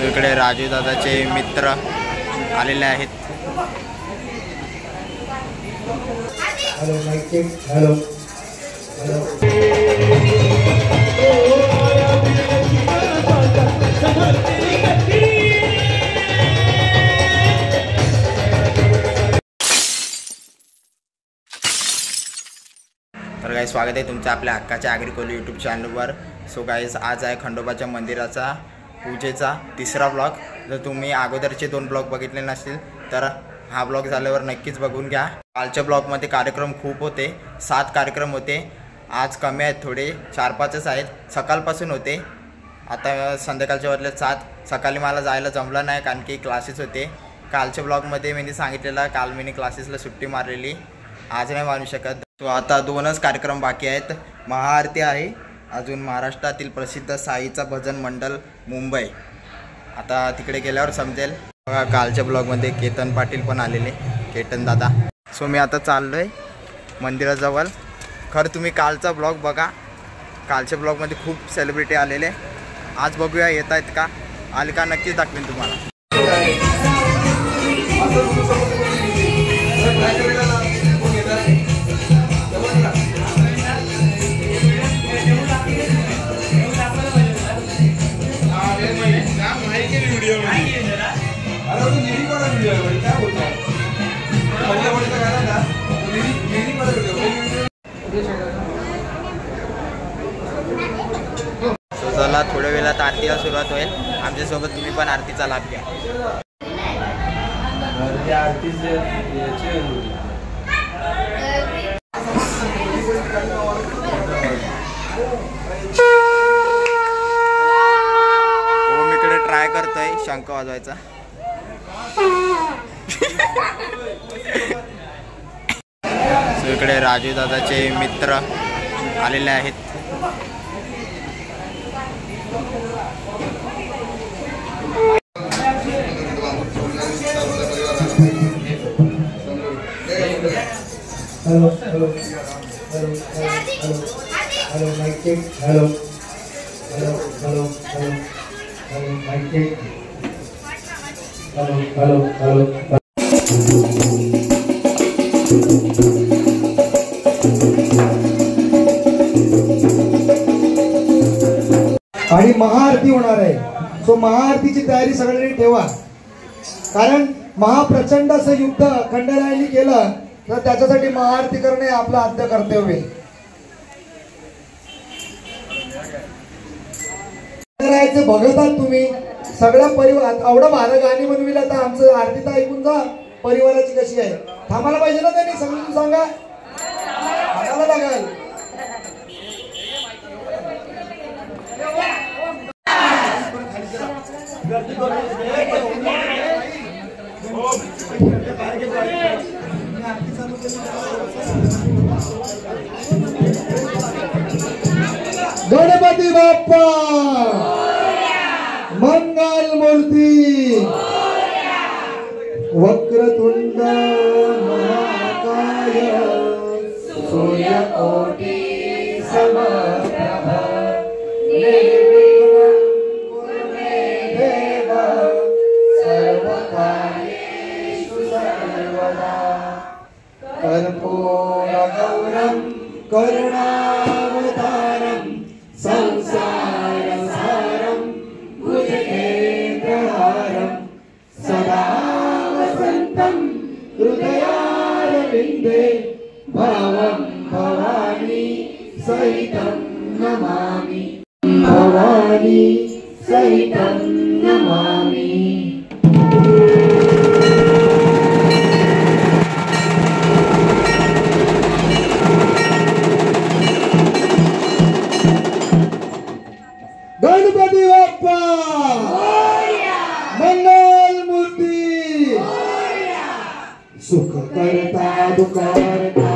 इकडे राजू दादाचे मित्र आलेले आहेत. Hello mike check. Hello hello. तर गाईस स्वागत आहे तुमचं आपल्या हक्काच्या आगरी कोली यूट्यूब चॅनलवर. सो गाईस आज आहे खंडोबाच्या मंदिराचा पूजेचा तिसरा ब्लॉग. जर तुम्ही अगोदरचे 2 ब्लॉग बघितले नसतील तर हा ब्लॉग झाल्यावर नक्कीच बघून घ्या. कालच्या ब्लॉगमध्ये कार्यक्रम खूप होते, 7 कार्यक्रम होते. आज कमी आहेत थोडे, 4-5च आहेत. सकाळपासून होते, आता संध्याकाळच्या वाजले 7. सकाळी मला जायला जमलं नाही कारण की क्लासेस होते. कालच्या ब्लॉगमध्ये मी सांगितलेलं काल मी क्लासेसला सुट्टी मारलेली, आज नाही मानू शकत. तो आता 2च कार्यक्रम बाकी आहेत. महाआरती आहे, अजून महाराष्ट्रातील प्रसिद्ध साईचा भजन मंडळ मुंबई. आता तिकडे गेल्यावर समजेल. बघा कालच्या ब्लॉगमध्ये केतन पाटील पण आलेले, केतन दादा. सो मी आता चाललो आहे मंदिराजवळ. खरं तुम्ही कालचा ब्लॉग बघा, कालच्या ब्लॉगमध्ये खूप सेलिब्रिटी आलेले. आज बघूया येत आहेत का, आले का नक्कीच दाखवेन तुम्हाला. चला थोड्या वेळात आरतीला सुरुवात होईल. आमच्यासोबत तुम्ही पण आरतीचा लाभ घ्या. मी इकडे ट्राय करतोय शंख वाजवायचा. इकडे राजू दादाचे मित्र आलेले आहेत. Hello hello hello hello hello mike check. Hello hello hello hello hello mike check. Hello hello hello. आणि महाआरती होणार आहे. सो महाआरतीची तयारी सगळ्यांनी ठेवा, कारण महाप्रचंड असं युद्ध खंडेरायांनी केलं तर त्याच्यासाठी महाआरती करणे आपलं आद्य कर्तव्य आहे. खंडेरायाचे भगतात तुम्ही सगळ्या परिवार एवढं भारी गाणी बनविला तर आमचं आरती तर ऐकून जा परिवाराची कशी आहे. थांबायला पाहिजे ना त्यांनी, समजून सांगा, थांबायला लागेल. गणपती बाप्पा मंगल मूर्ती. वक्रतुंड महाकाय सूर्यकोटि समप्रभ निर्विघ्नं कुरु मे देव सर्वकार्येषु सर्वदा. कर्पूरगौरं करुणावतारं संसारसारं भुजगेन्द्रहारं सदा वसन्तं हृदयारविन्दे भावं भवानी सहितं नमामि. भवानी सहितं नमामि. गणपती बाप्पा मंगल मूर्ती. सुख करता दुःख करता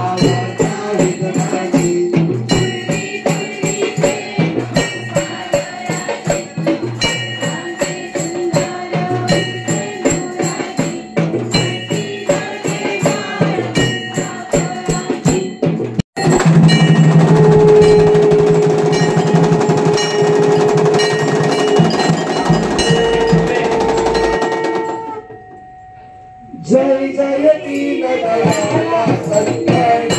जय जय दीनदयाला सत्यनारायण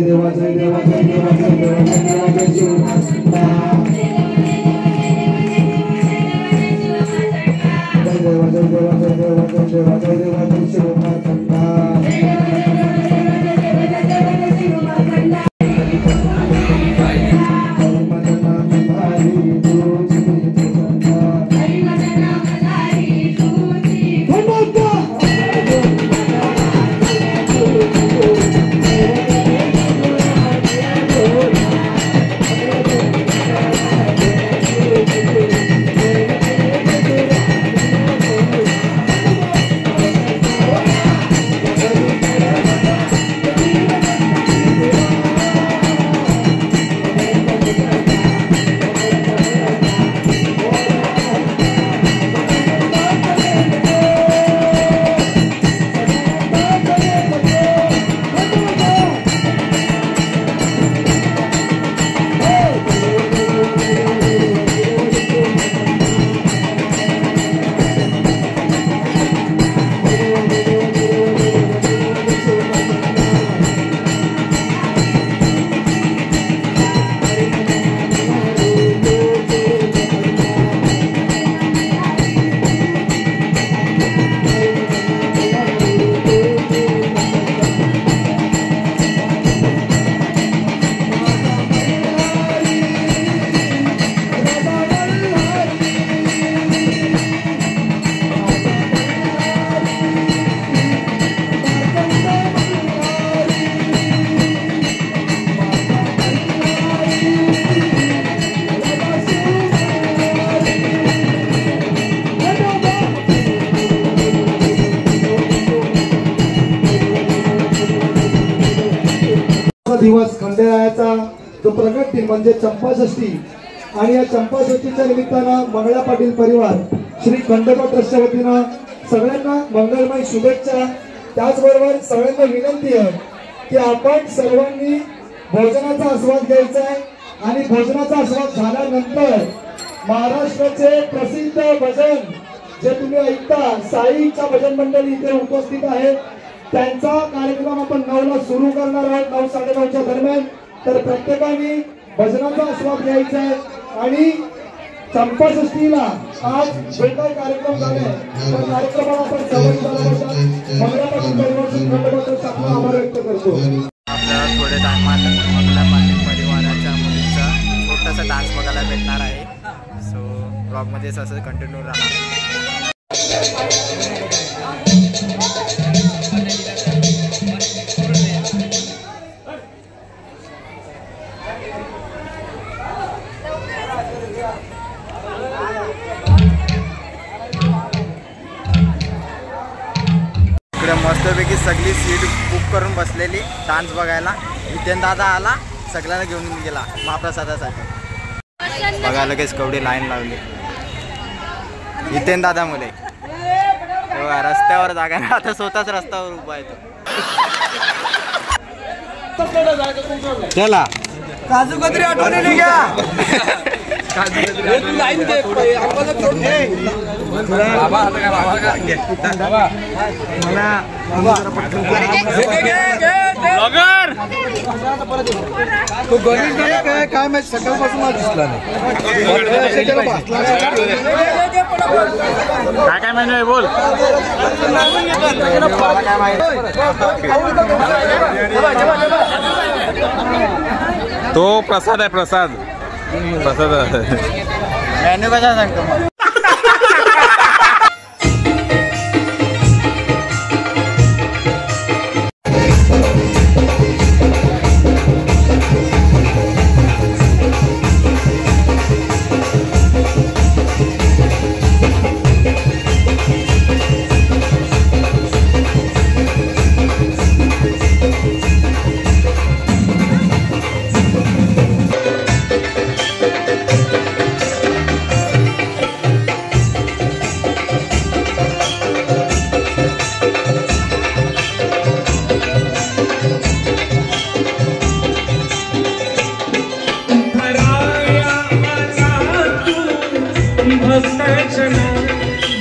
देवा जय देवा जय देवा जय देवा जय देवा जय देवा जय शिवमाता जय देवा जय देवा जय देवा जय देवा जय देवा जय शिवमाता दिवस खंडेरायाचा जो प्रगट दिन म्हणजे चंपाषष्ठी आणि या चंपाषष्ठीच्या निमित्तानं मंगळा पाटील परिवार श्री खंडोबा ट्रस्टच्या वतीनं सगळ्यांना मंगलमय शुभेच्छा। त्याचबरोबर सगळ्यांना विनंती आहे की आपण सर्वांनी भोजनाचा आस्वाद घ्यायचा आहे आणि भोजनाचा आस्वाद झाल्यानंतर महाराष्ट्राचे प्रसिद्ध भजन जे तुम्ही ऐकता साईच्या भजन मंडळी इथे उपस्थित आहे त्यांचा कार्यक्रम आपण 9 ला सुरू करणार आहोत 9 साडेनऊच्या दरम्यान। तर प्रत्येकाने भजनाचा आस्वाद घ्यायचा आहे आणि चंपाषष्ठीला आज जे काही कार्यक्रम झाले त्या कार्यक्रमाला आपण सहभागी झाल्याबद्दल मंगळा पाटील परिवाराचे आपला आभार व्यक्त करतो। आपल्याला थोड्या टायमात मंगळा पाटील परिवाराच्या मुलीचा छोटासा डान्स बघायला भेटणार आहे। सो ब्लॉगमध्येच असं कंटिन्यू राहा। मस्तपैकी सगळी सीट बुक करून बसलेली डान्स बघायला. नितेन दादा आला, सगळ्यांना घेऊन गेला महाप्रसादासाठी. बघा लगेच केवढी लाईन लावली नितेन दादा मुले. रस्त्यावर जागा नाही, आता स्वतःच रस्त्यावर उभा आहे तो. चला काजू कतरी आठवणी नाही घ्या. काय माहिती सकाळपासून दिसला काय माहिती बोल. तो प्रसाद आहे, प्रसाद मेन्यू कशा सांगतो मग.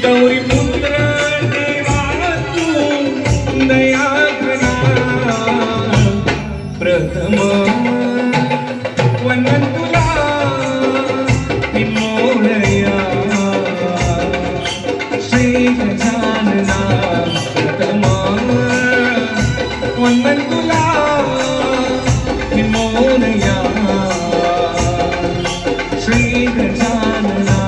गौरी पुत्र देवा तू दया करा. प्रथम वंदन तुला विमोहया श्री गजानना. प्रथम वंदन तुला विमोहया श्री गजानना.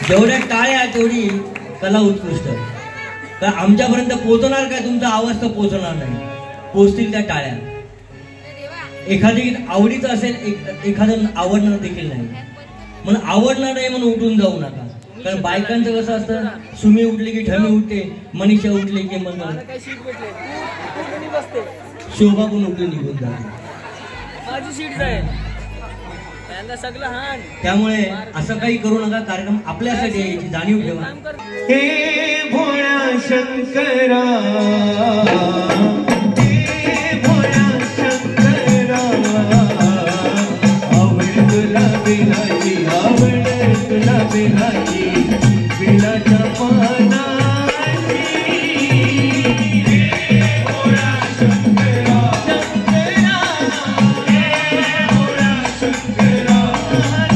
जेवढ्या टाळ्या तेवढी कला उत्कृष्ट. तर आमच्यापर्यंत पोहोचणार काय, तुमचा आवाज तर पोहोचणार नाही. पोहोचतील त्या टाळ्या. एखादी आवडीचं असेल, एखादं आवडणार देखील नाही. म्हणून आवडणार नाही म्हणून उठून जाऊ नका. कारण बायकांचं कसं असतं, सुमी उठली की ठमी उठते, मनीषा उठली की मग शोभा पण उठून निघून जाते. त्यामुळे असं काही करू नका. कार्यक्रम आपल्यासाठी याची जाणीव ठेवा. हे भोळा शंकरा, हे भोळा शंकरा, आवड तुला बिलाची, आवड तुला बिलाची, बिलाच्या पानाची. हे भोळा शंकरा, शंकरा, हे भोळा शंकरा,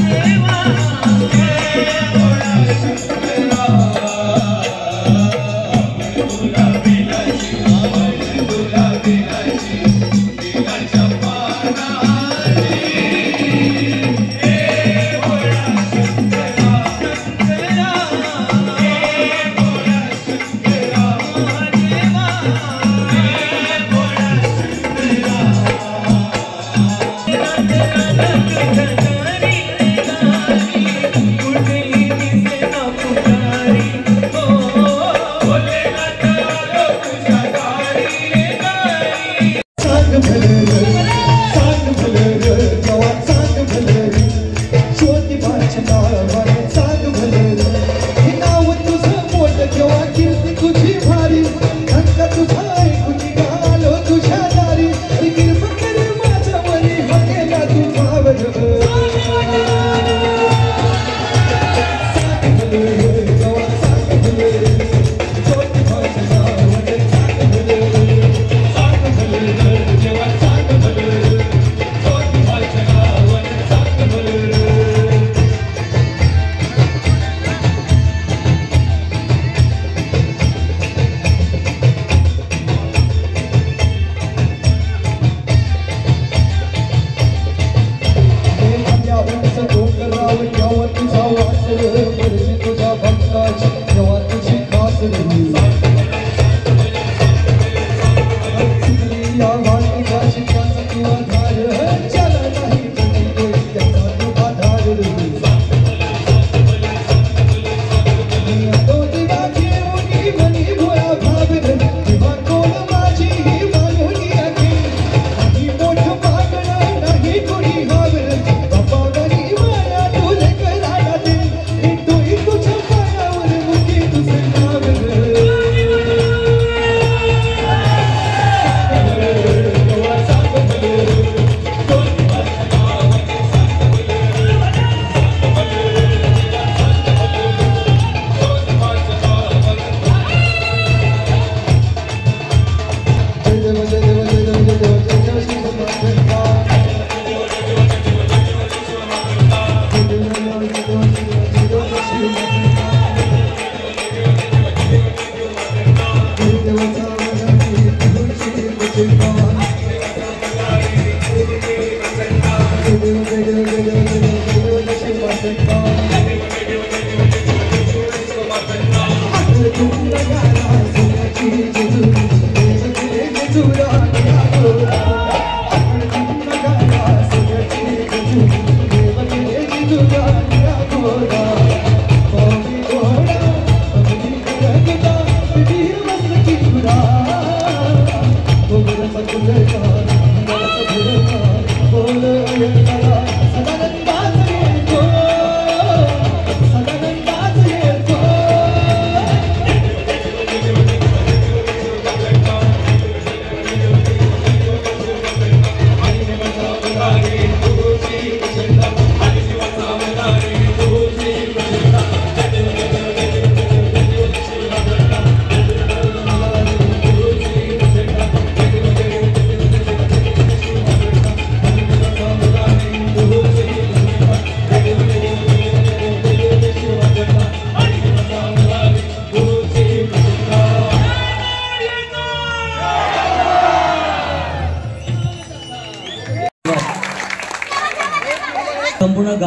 देवा, हे भोळा शंकरा. तुला बिलाची, आवड तुला बिलाची, बिलाच्या पानाची. हे भोळा शंकरा, शंकरा,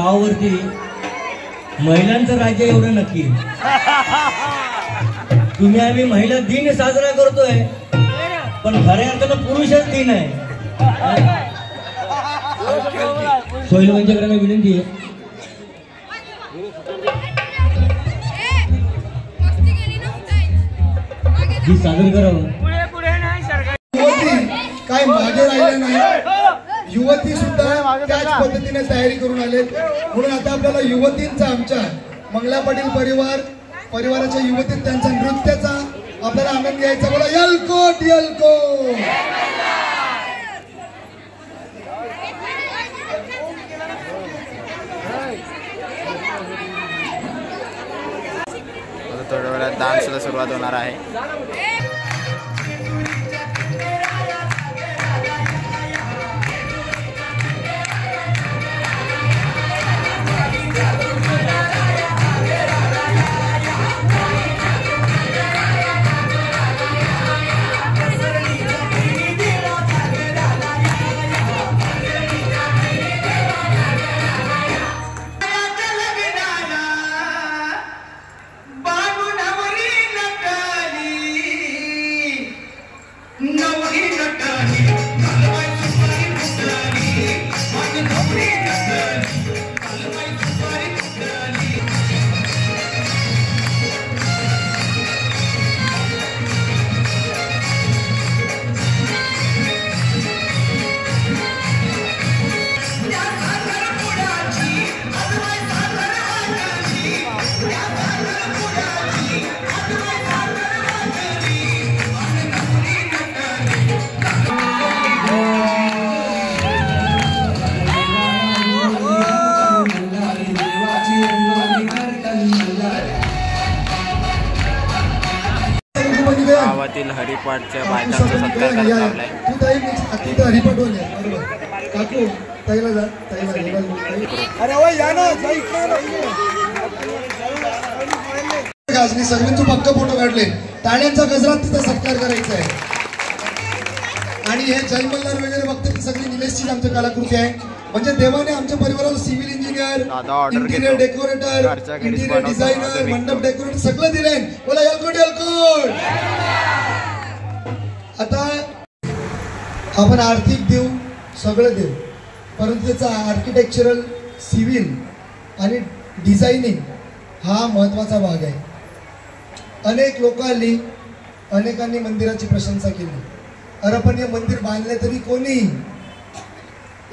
गावावरती महिलांचं राज्य एवढं नक्की. तुम्ही आम्ही महिला दिन साजरा करतोय पण खऱ्या अर्थानं पुरुषच दिन आहे. सोहेल वंचकरांना विनंती आहे. जी सादर करावं. काय मागे राहिलं नाही. युवती सुद्धा त्याच पद्धतीने तयारी करून आले. म्हणून आता आपल्याला युवतींचा आमच्या मंगला पाटील परिवाराच्या युवती त्यांचा नृत्याचा आपल्याला आनंद घ्यायचा. बोला यलकोट यलकोट. थोड्या वेळात डान्सला सुरुवात होणार आहे. गावातील हरिपाठच्या बायकांचा सत्कार करण्यात आलाय. सगळ्यांचे पक्क फोटो काढले. टाळ्यांचा गजरात तिथं सत्कार करायचा आहे. आणि हे जय मल्हार वगैरे बघते सगळी निलेशची आमची कलाकृती आहे. म्हणजे देवाने आमच्या परिवाराला civil engineer, interior decorator, interior designer, मंडप डेकोरेटर सगळं दिलंय. बोला यलकोट यलकोट. आता आपण आर्थिक देऊ सगळं देऊ परंतु त्याचा आर्किटेक्चरल, सिव्हिल आणि डिझायनिंग हा महत्त्वाचा भाग आहे. अनेक लोक आली, अनेकांनी मंदिराची प्रशंसा केली. अरे पण हे मंदिर बांधले तरी कोणी,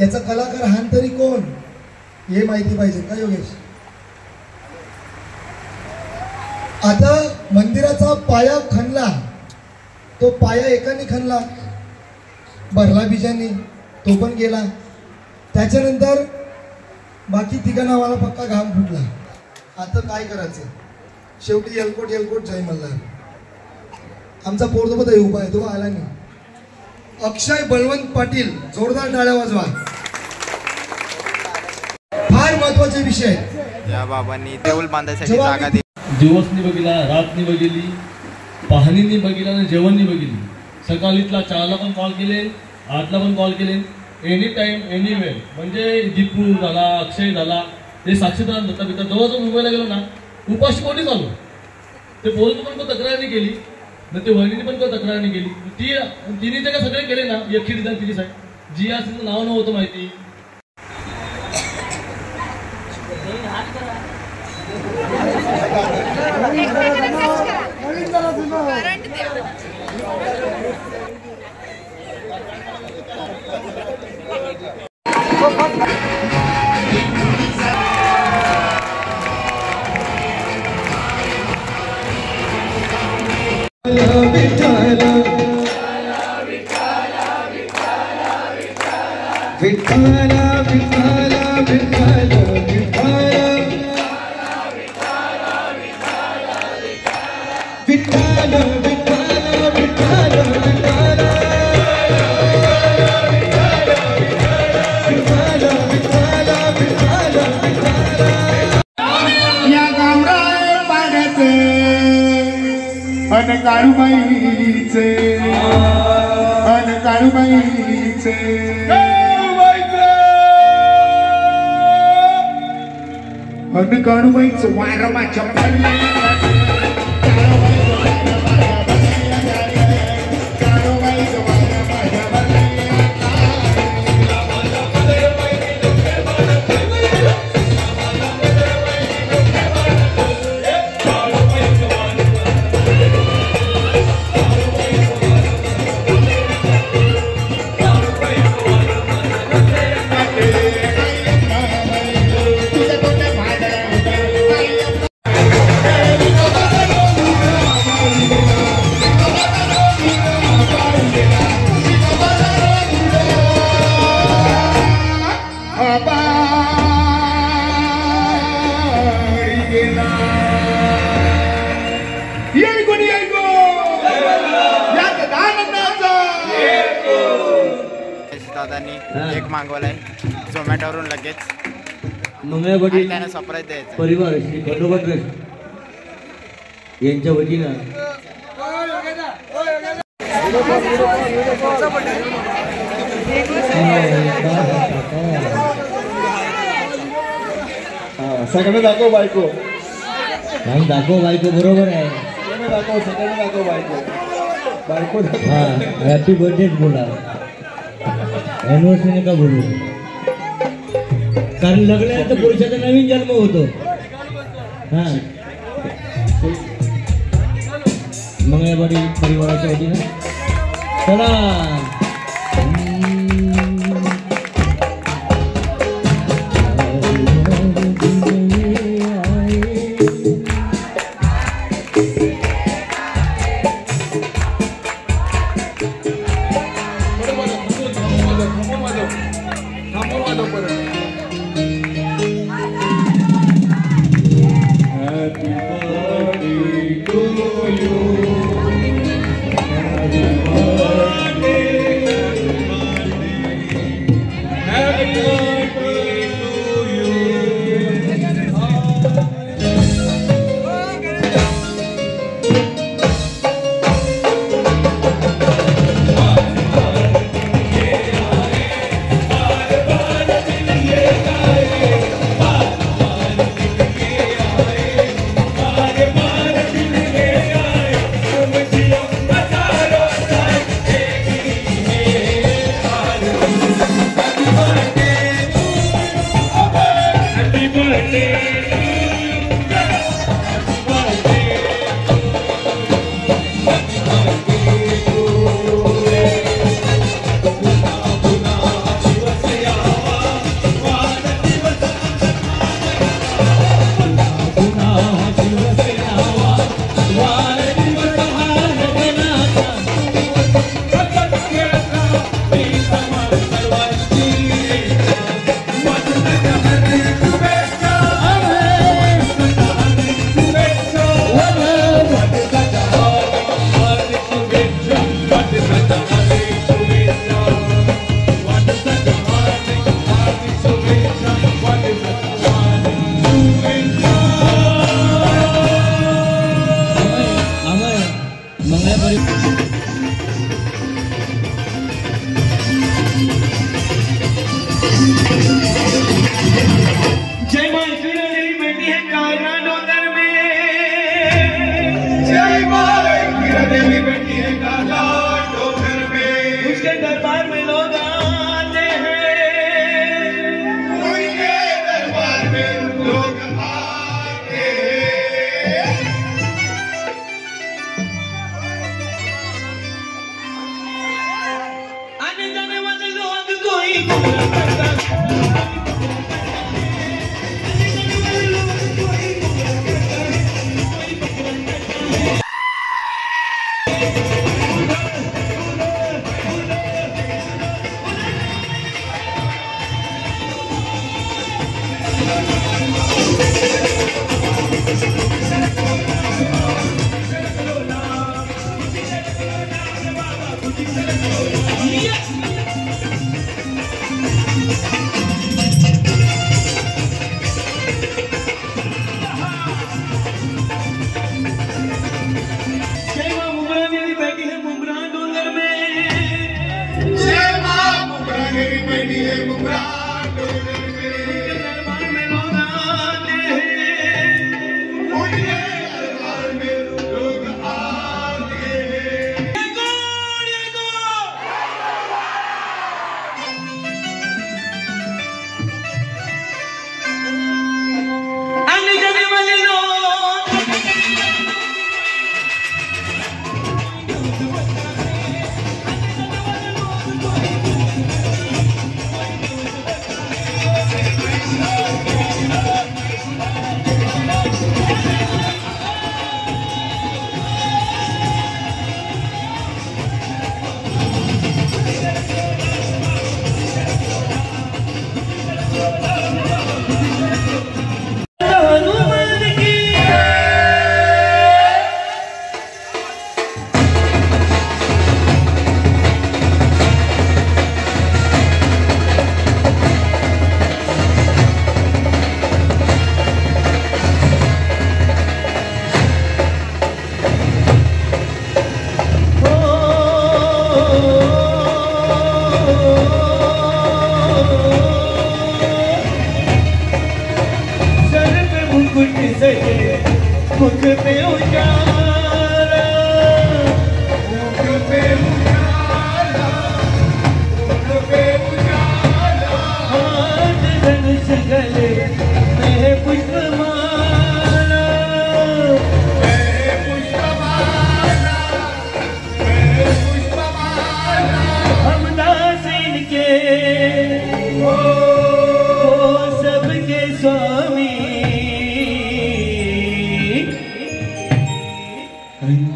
याचा कलाकार हान तरी कोण, हे माहिती पाहिजे का योगेश? आता मंदिराचा पाया खणला, तो पाया एकाने खणला, भरला बीजांनी, तो पण गेला. त्याच्यानंतर बाकी तिघांना मला पक्का घाम फुटला. आता काय करायचं? शेवटी यलकोट यलकोट जय मल्हार. आमचा पोरदोबत उभा आहे, तो आला नाही. अक्षय बळवंत पाटील, जोरदार टाळ्या वाजवा. फार महत्वाचे विषय. या बाबांनी देऊळ बांधायसाठी जागा दिली. दिवसनी बघितला, रातनी बघितली, पाहणीनी बघितला आणि जेवणनी बघितली. सकाळीतला 4ला पण कॉल केले, 8ला पण कॉल केले. एनी टाइम एनी वेळ. म्हणजे दीपू झाला, अक्षय झाला, ते साक्षीदार दत्ता पिता जवळजवळ मुंबईला गेलो ना, उपाशी कोणी चालू. ते बोलतो पण कोण तक्रार नाही केली ना, ते वहिनीने पण कोण तक्रार नाही केली. तिने ते काय सगळे केले ना, एकही डिझाईन तिची साईड जी असेल नाव नव्हतं माहिती. काळूबाईचे अन काणूबाईच वार माझ्या दादांनी केक मागवलाय झोमॅटोवरून लगेच मंगळवाडी त्यांना सरप्राईज द्यायचं परिवार श्री खंडोबा ट्रस्ट यांच्या वतीनं सगळं दाखव बायको दाखव बायको बरोबर आहे दाखव सगळं दाखव बायको हा हॅपी बर्थडे बोला अॅनिव्हर्सरी का बोलू कारण लग्नानंतर पुरुषाचा नवीन जन्म होतो हा मंगळवाडी परिवाराच्या वतीनं चला Happy birthday to you. Happy birthday.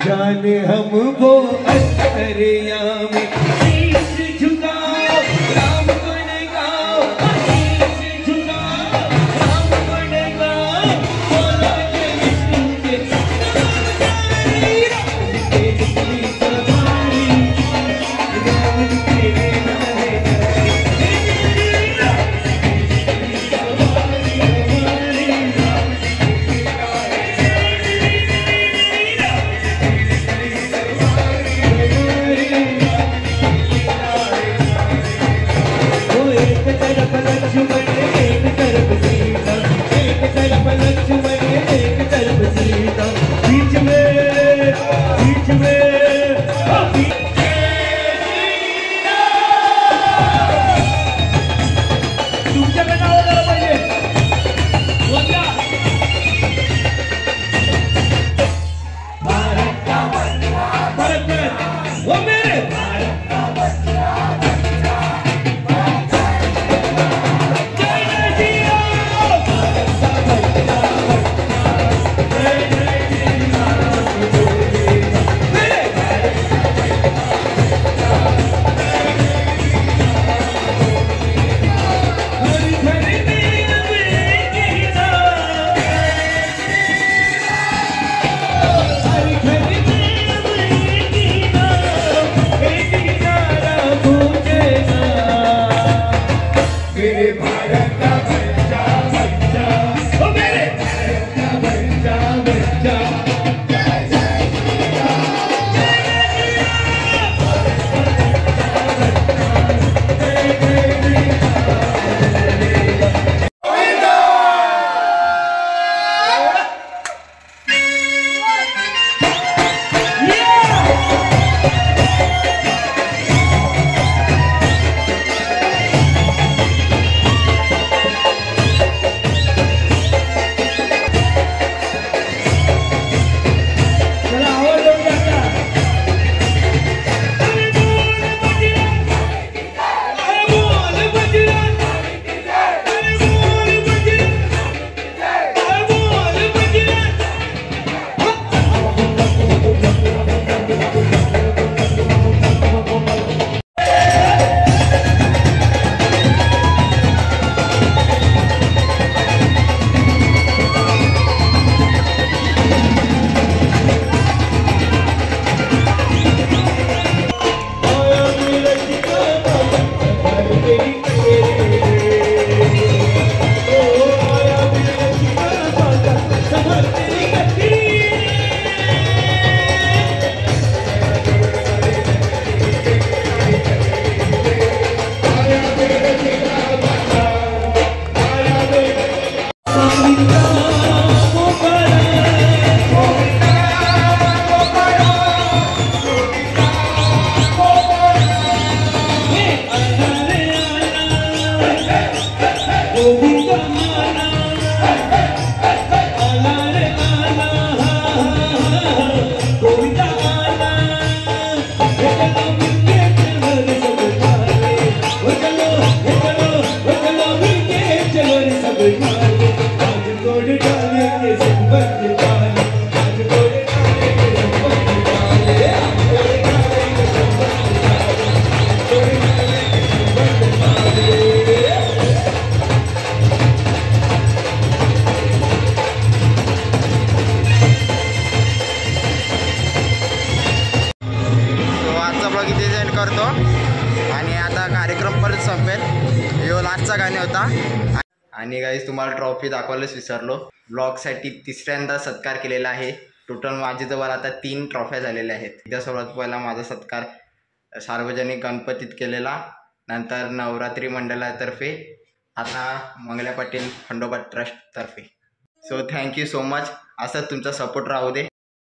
जाने हम वो अंतरिया में शीश झुकाओ राम गुण गाओ शीश झुकाओ राम गुण गाओ बोलो जय विष्णु के सवारी राम तेरे नारे करतो आणि आता कार्यक्रम परत संपेल. यो लास्टचा गाणे होता. आणि गाईज तुम्हाला ट्रॉफी दाखवायलाच विसरलो. ब्लॉगसाठी तिसऱ्यांदा सत्कार केलेला आहे. टोटल माझ्याजवळ आता 3 ट्रॉफ्या झालेल्या आहेत. त्या सर्वात पहिला माझा सत्कार सार्वजनिक गणपतीत केलेला, नंतर नवरात्री मंडळातर्फे, आता मंगल्या पाटील खंडोबा ट्रस्टतर्फे. So thank you so much. असंच तुमचा सपोर्ट राहू दे.